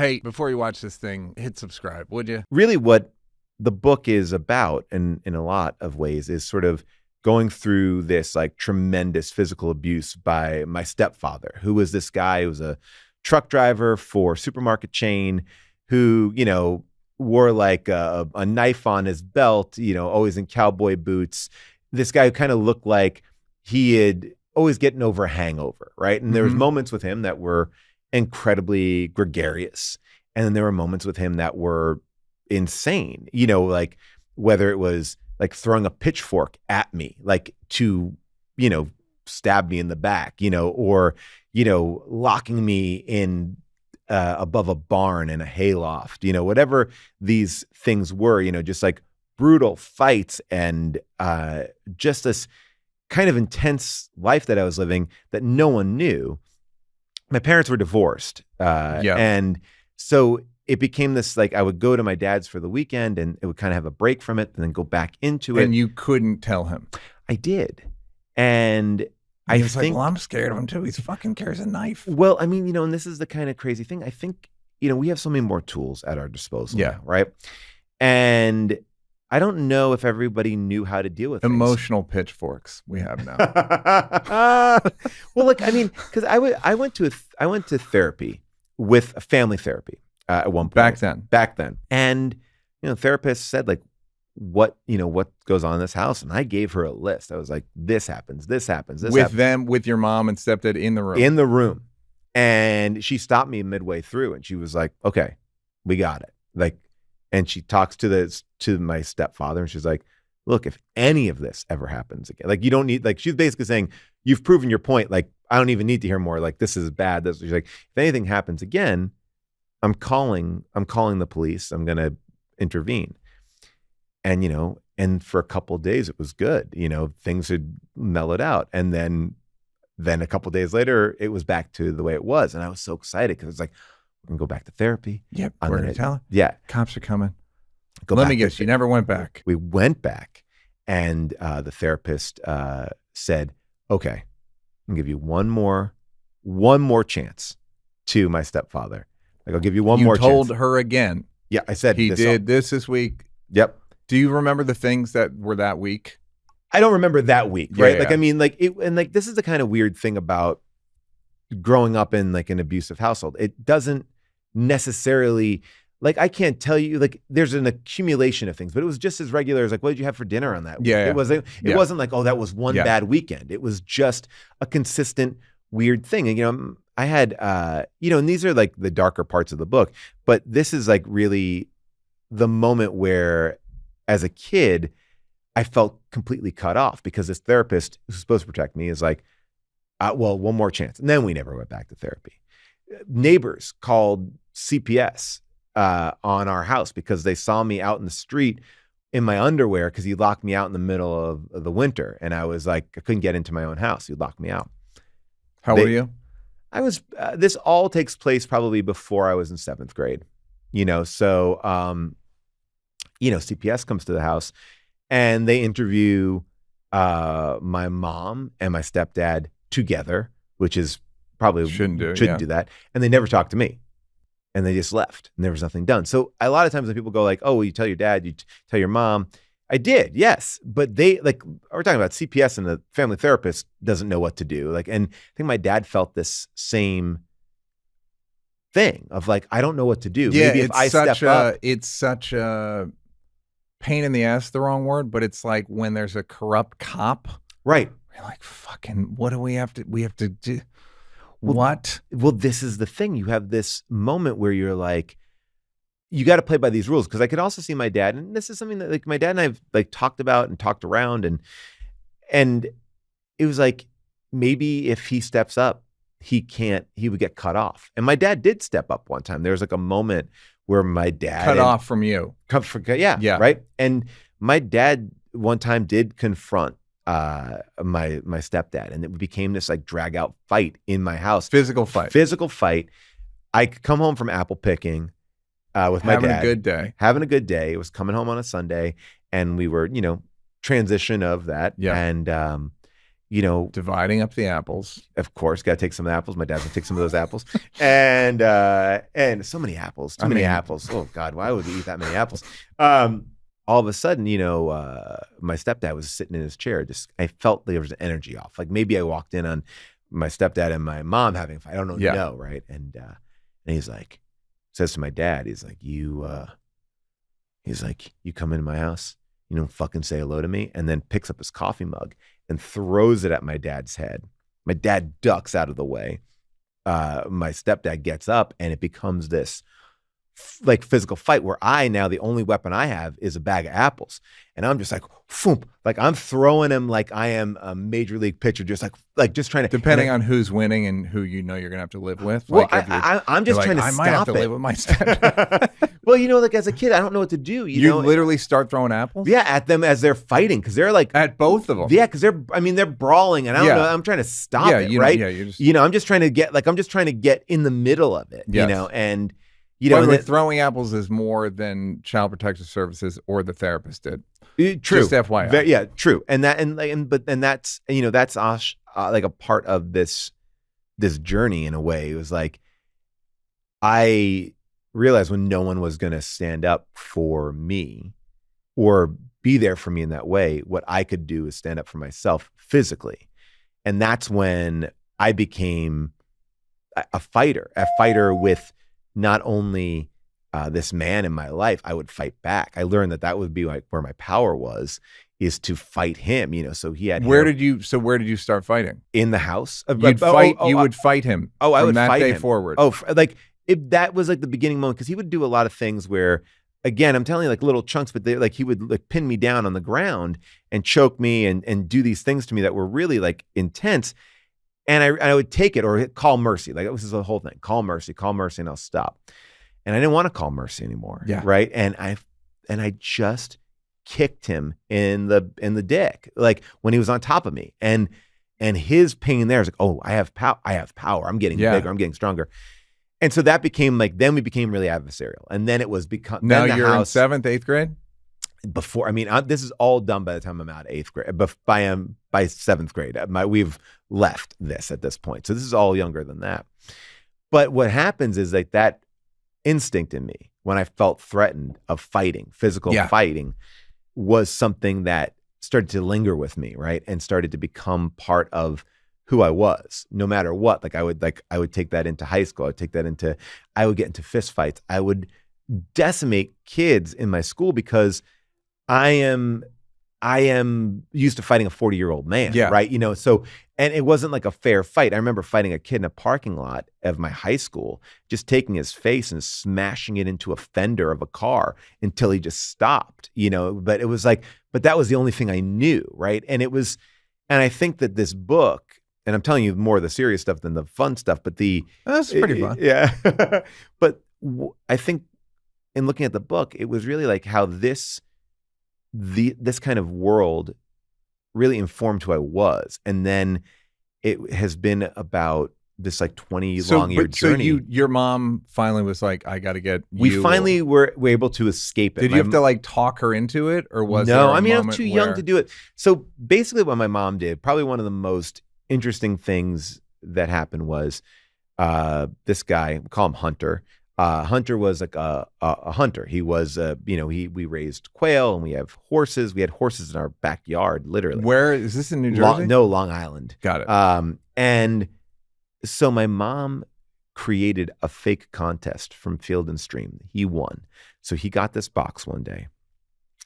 Hey, before you watch this thing, hit subscribe, would you? Really what the book is about, and in a lot of ways, is sort of going through this like tremendous physical abuse by my stepfather, who was this guy who was a truck driver for a supermarket chain who, you know, wore like a knife on his belt, you know, always in cowboy boots. This guy who kind of looked like he had always getting over a hangover, right? And there was moments with him that were incredibly gregarious. And then there were moments with him that were insane, you know, like whether it was like throwing a pitchfork at me, like to, you know, stab me in the back, you know, or, you know, locking me in above a barn in a hayloft, you know, whatever these things were, you know, just like brutal fights and just this kind of intense life that I was living that no one knew. My parents were divorced. And so it became this, like, I would go to my dad's for the weekend and it would kind of have a break from it and then go back into it. And you couldn't tell him. I did. And I was like, well, I'm scared of him too. He's fucking carries a knife. Well, I mean, you know, and this is the kind of crazy thing. I think, you know, we have so many more tools at our disposal now, right? And I don't know if everybody knew how to deal with emotional pitchforks we have now. Well, like, I mean, because I went to therapy with a family therapy at one point. Back then. And, you know, therapists said like, what goes on in this house? And I gave her a list. I was like, this happens, this happens, this happens. With your mom and stepdad in the room. In the room. And she stopped me midway through and she was like, okay, we got it. Like, and she talks to my stepfather and she's like, look, if any of this ever happens again, like you don't need, like, she's basically saying, you've proven your point. Like, I don't even need to hear more. Like, this is bad. She's like, if anything happens again, I'm calling the police. I'm going to intervene. And, you know, and for a couple of days, it was good. You know, things had mellowed out. And then a couple of days later, it was back to the way it was. And I was so excited because it's like, we're going to go back to therapy. Yep. We're going to tell her. Yeah. Cops are coming. Let me guess, you never went back. We went back. And the therapist said, okay, I'm going to give you one more chance to my stepfather. Like, I'll give you one more chance. You told her again. Yeah, I said he did this week. Yep. Do you remember the things that were that week? I don't remember that week, right? Yeah. Like, I mean, like, and like, this is the kind of weird thing about growing up in like an abusive household. It doesn't necessarily, like, I can't tell you, like, there's an accumulation of things, but it was just as regular as like, what did you have for dinner on that week? Yeah. It wasn't like, oh, that was one bad weekend. It was just a consistent weird thing. And, you know, I had, you know, and these are like the darker parts of the book, but this is like really the moment where, as a kid, I felt completely cut off because this therapist who's supposed to protect me is like, well, one more chance. And then we never went back to therapy. Neighbors called CPS on our house because they saw me out in the street in my underwear because he locked me out in the middle of the winter. And I was like, I couldn't get into my own house. He locked me out. How old were you? I was, this all takes place probably before I was in 7th grade, you know? So, you know, CPS comes to the house and they interview my mom and my stepdad together, which is probably shouldn't do that. And they never talked to me and they just left and there was nothing done. So a lot of times when people go like, oh, well, you tell your dad, you tell your mom. I did, yes. But they, like, we're talking about CPS and the family therapist doesn't know what to do. Like, and I think my dad felt this same thing of like, I don't know what to do. Yeah, maybe if I step up. It's such a pain in the ass, the wrong word, but it's like when there's a corrupt cop. Right. We're like, fucking, what do we have to do? What? Well, this is the thing. You have this moment where you're like, you got to play by these rules. Because I could also see my dad, and this is something that like my dad and I've like talked about and talked around, and it was like, maybe if he steps up, he would get cut off. And my dad did step up one time. There was like a moment where my dad cut off from you. Yeah. Right. And my dad one time did confront my stepdad, and it became this like drag out fight in my house. Physical fight. I could come home from apple picking with my dad. Having a good day. It was coming home on a Sunday and we were, you know, transition of that. Yeah. And, you know, dividing up the apples. of course, got to take some of the apples. My dad would take some of those apples, and so many apples, too many apples. Oh God, why would we eat that many apples? All of a sudden, you know, my stepdad was sitting in his chair. Just, I felt there was an energy off. Like maybe I walked in on my stepdad and my mom having a fight. I don't know, no, right? And he's like, says to my dad, he's like, you come into my house, you don't fucking say hello to me, and then picks up his coffee mug and throws it at my dad's head. My dad ducks out of the way. My stepdad gets up, and it becomes this like physical fight where now the only weapon I have is a bag of apples, and I'm just like, phoom, like I'm throwing him like I am a major league pitcher, just just trying to. Depending on who's winning and who you know you're gonna have to live with. Well, like I'm just trying to I stop might have to it. live with my stepdad. Well, you know, like as a kid, I don't know what to do. You know, literally start throwing apples. Yeah, at them as they're fighting because they're like at both of them. Yeah, because they're brawling, and I don't know. I'm trying to stop it, right? You're just, I'm just trying to get in the middle of it, you know, and. By the way, throwing apples is more than Child Protective Services or the therapist did. True. Just FYI. Yeah, true. And that's that's like a part of this journey in a way. It was like I realized when no one was going to stand up for me or be there for me in that way, what I could do is stand up for myself physically. And that's when I became a fighter with not only this man in my life, I would fight back. I learned that would be like where my power was, is to fight him, you know. So he had. Where did you start fighting? In the house. You would fight him. Oh, I would fight him. From that day forward. Oh, that was like the beginning moment, because he would do a lot of things where, again, I'm telling you, like little chunks, but he would like pin me down on the ground and choke me and do these things to me that were really like intense. And I would take it or call mercy. Like, this is the whole thing. Call mercy, and I'll stop. And I didn't want to call mercy anymore. Yeah. Right. And I just kicked him in the dick, like when he was on top of me. And his pain there is like, oh, I have power. I'm getting bigger. I'm getting stronger. And so that became like, then we became really adversarial. And then it was now you're in 7th, 8th grade? Before, I mean, this is all done by the time I'm out of 8th grade. But by 7th grade, we've left this at this point. So this is all younger than that. But what happens is like that instinct in me, when I felt threatened of fighting, physical fighting, was something that started to linger with me, right? And started to become part of who I was, no matter what. Like I would take that into high school. I would get into fist fights. I would decimate kids in my school because I am used to fighting a 40-year-old man, right? You know, so, and it wasn't like a fair fight. I remember fighting a kid in a parking lot of my high school, just taking his face and smashing it into a fender of a car until he just stopped, you know. But it was like, but that was the only thing I knew, right? And I think that this book, and I'm telling you more of the serious stuff than the fun stuff, but that's pretty fun. Yeah. But I think in looking at the book, it was really like how this kind of world really informed who I was. And then it has been about this like 20-long-year journey. So your mom finally was like, I got to get you. We finally were able to escape it. Did you have to like talk her into it, or was there a moment? I was too young to do it. So basically what my mom did, probably one of the most interesting things that happened was this guy, we call him Hunter. Hunter was like a hunter. He was, we raised quail and we have horses. We had horses in our backyard, literally. Where is this, in New Jersey? No, Long Island. Got it. And so my mom created a fake contest from Field and Stream. He won. So he got this box one day.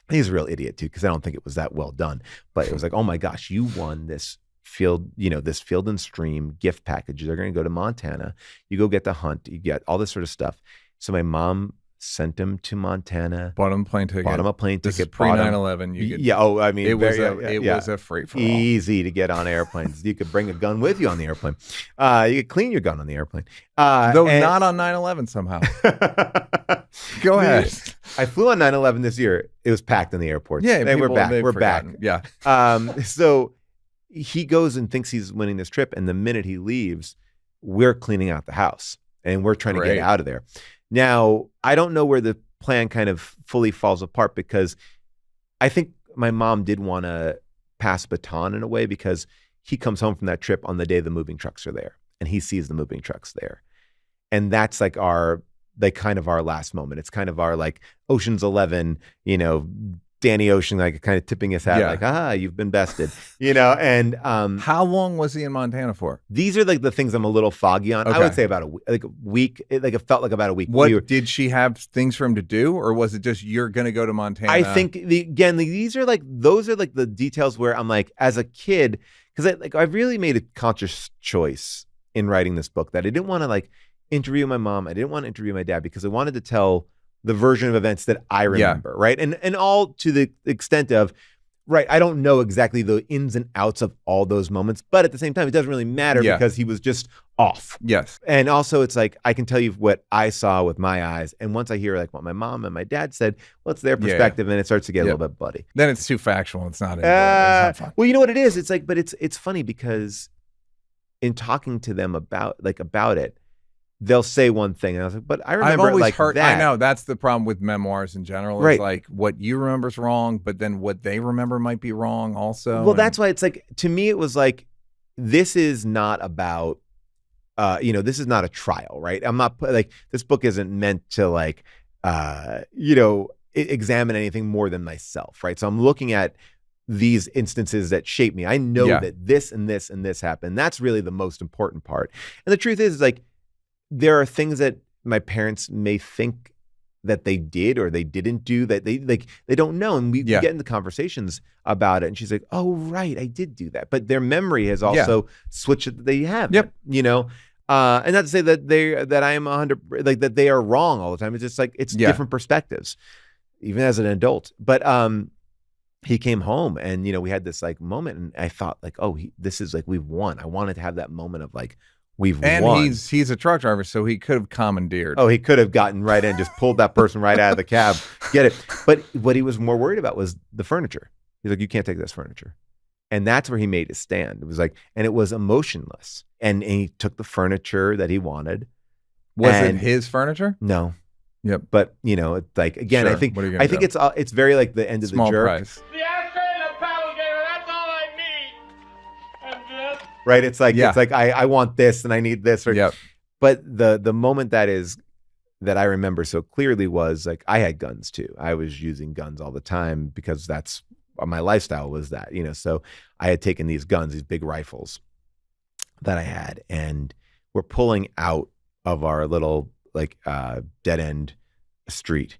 He's a real idiot too, because I don't think it was that well done. But it was like, oh my gosh, you won this Field and Stream gift package. They're going to go to Montana. You go get the hunt. You get all this sort of stuff. So my mom sent him to Montana. Bought him a plane ticket. This is pre 9/11. Yeah. Oh, I mean, it was a free for all. Easy to get on airplanes. You could bring a gun with you on the airplane. You could clean your gun on the airplane. Though not on 9/11 somehow. Go ahead. I flew on 9/11 this year. It was packed in the airport. Yeah, and we're back. We're forgotten. Back. Yeah. So he goes and thinks he's winning this trip, and the minute he leaves, we're cleaning out the house and we're trying to get out of there. Now, I don't know where the plan kind of fully falls apart, because I think my mom did want to pass baton in a way, because he comes home from that trip on the day the moving trucks are there, and he sees the moving trucks there. And that's like our last moment. It's kind of our like Ocean's 11, Danny Ocean, like kind of tipping his hat, like, you've been bested, and how long was he in Montana for? These are like the things I'm a little foggy on. Okay. I would say about a week. It felt like about a week. Did she have things for him to do, or was it just you're going to go to Montana? I think those are like the details where I'm like, as a kid, because I really made a conscious choice in writing this book that I didn't want to like interview my mom. I didn't want to interview my dad because I wanted to tell the version of events that I remember, right? And all to the extent of, right, I don't know exactly the ins and outs of all those moments, but at the same time, it doesn't really matter because he was just off. Yes. And also it's like, I can tell you what I saw with my eyes. And once I hear like what my mom and my dad said, well, it's their perspective and it starts to get a little bit bloody. Then it's too factual. It's not, it's not fun. Well, you know what it is? It's like, but it's funny because in talking to them about it, they'll say one thing, and I was like, but I remember I've always like heard, that. I know, that's the problem with memoirs in general. Right. It's like what you remember is wrong, but then what they remember might be wrong also. Well, that's why it's like, to me, it was like, this is not about, this is not a trial, right? I'm not like, this book isn't meant to like, examine anything more than myself, right? So I'm looking at these instances that shape me. I know that this and this and this happened. That's really the most important part. And the truth is like, there are things that my parents may think that they did or they didn't do that they don't know. And we get into conversations about it. And she's like, oh, right, I did do that. But their memory has also switched that they have. Yep. And not to say that I am 100, like that they are wrong all the time. It's just like, it's different perspectives, even as an adult. But he came home and, we had this like moment and I thought like, oh, this is like, we've won. I wanted to have that moment of like, we've won. And he's a truck driver, so he could have commandeered. Oh, he could have gotten right in, just pulled that person right out of the cab, get it. But what he was more worried about was the furniture. He's like, you can't take this furniture. And that's where he made his stand. It was like, and it was emotionless. And he took the furniture that he wanted. Was it his furniture? No. Yep. But, it's like, again, Sure. I think it's very like the end of Small the jerk. price. Right. It's like, I want this and I need this. But the moment that I remember so clearly was like, I had guns too. I was using guns all the time because that's my lifestyle was that, so I had taken these guns, these big rifles that I had, and we're pulling out of our little like dead end street.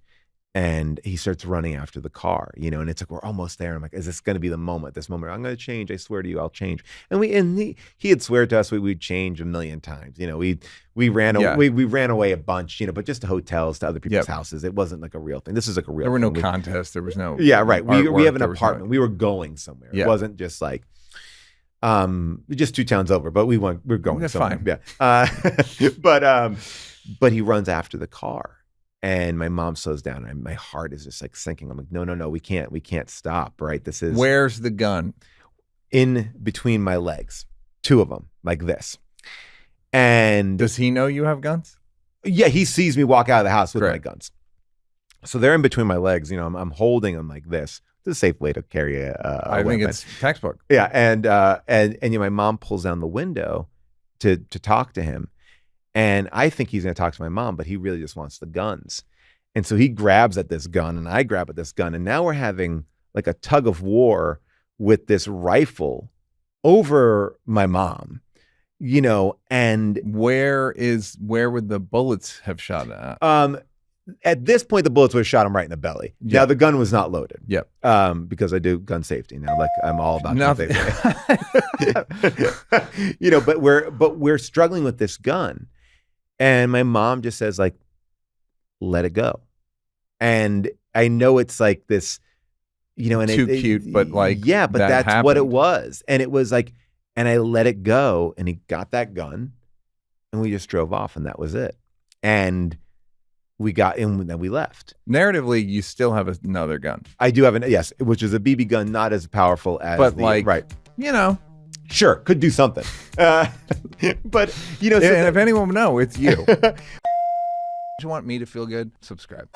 And he starts running after the car, and it's like, we're almost there. I'm like, is this going to be the moment? This moment, I'm going to change. I swear to you, I'll change. And he had swear to us we'd change a million times. We ran away a bunch, but just to hotels, to other people's houses. It wasn't like a real thing. This is like a real There were no thing. contests. There was no right. We have an there was apartment. We were going somewhere. It wasn't just like just 2 towns over, but we're going That's somewhere. fine. Yeah. But he runs after the car. And my mom slows down and my heart is just like sinking. I'm like, no, we can't stop, right? This is. Where's the gun? In between my legs, 2 of them, like this. And does he know you have guns? Yeah, he sees me walk out of the house with my guns. So they're in between my legs. I'm holding them like this. It's a safe way to carry a I weapon. think it's textbook. Yeah, and my mom pulls down the window to talk to him. And I think he's going to talk to my mom, but he really just wants the guns. And so he grabs at this gun and I grab at this gun. And now we're having like a tug of war with this rifle over my mom, and where would the bullets have shot at? At this point, the bullets would have shot him right in the belly. Yep. Now the gun was not loaded. Yep. Because I do gun safety now. Like I'm all about nothing. Gun safety. But we're struggling with this gun. And my mom just says like, let it go. And I know it's like this, and too cute, but like, yeah, but that's happened. what it was. And it was like, and I let it go and he got that gun and we just drove off and that was it. And we got in and then we left. Narratively, you still have another gun. I do have yes, which is a BB gun, not as powerful as right. Sure, could do something. But, and if anyone will know, it's you. If you want me to feel good, subscribe.